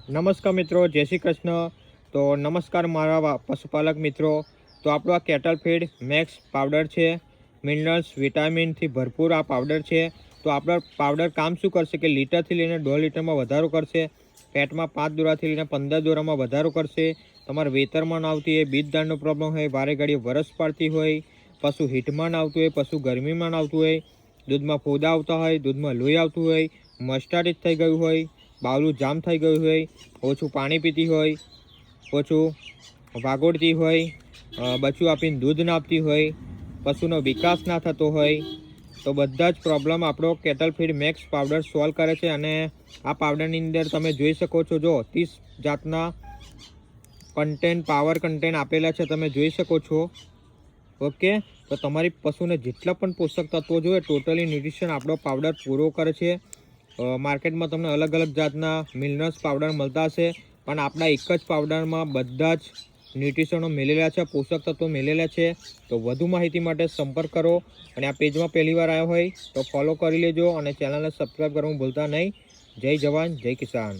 નમસ્કાર મિત્રો, જય શ્રી કૃષ્ણ. તો નમસ્કાર મારા પશુપાલક મિત્રો. તો આપણો આ કેટલ ફીડ મેક્સ પાવડર છે. મિનરલ્સ વિટામિનથી ભરપૂર આ પાવડર છે. તો આપણો પાવડર કામ શું કરશે કે લીટરથી લઈને 1.5 લીટરમાં વધારો કરશે. પેટમાં 5 દોરાથી લઈને 15 દોરામાં વધારો કરશે. તમારે વેતરમાં ના આવતી હોય, બીજદાળનો પ્રોબ્લેમ હોય, વારે ઘડીએ વરસ પાડતી હોય, પશુ હીટમાં ના આવતું હોય, પશુ ગરમીમાં ના આવતું હોય, દૂધમાં ફોદા આવતા હોય, દૂધમાં લોહી આવતું હોય, મસ્ટાર્ડિસ થઈ ગયું હોય, બાવલું જામ થઈ ગયું હોય, ઓછું પાણી પીતી હોય, ઓછું વાગોળતી હોય, બચ્ચું આપીને દૂધ ના આપતી હોય, પશુનો વિકાસ ના થતો હોય, તો બધા જ પ્રોબ્લેમ આપણો cattle feed Max powder solve કરે છે. અને આ પાવડરની અંદર તમે જોઈ શકો છો, જો 30 જાતના કન્ટેન્ટ પાવર કન્ટેન્ટ આપેલા છે, તમે જોઈ શકો છો. ઓકે, તો તમારી પશુને જેટલા પણ પોષક તત્વો જોઈએ ટોટલી ન્યુટ્રિશન આપણો પાવડર પૂરો કરે છે. માર્કેટમાં તમને અલગ અલગ જાતના મિનરલ્સ પાવડર મળતા હશે, પણ આપણા એક જ પાવડરમાં બધા જ ન્યુટ્રિશનો મેળેલા છે, પોષક તત્વો મેળેલા છે. તો વધુ માહિતી માટે સંપર્ક કરો. અને આ પેજમાં પહેલી વાર આવ્યા હોય તો ફોલો કરી લેજો અને ચેનલને સબસ્ક્રાઈબ કરવાનું ભૂલતા નહીં. જય જવાન, જય કિસાન.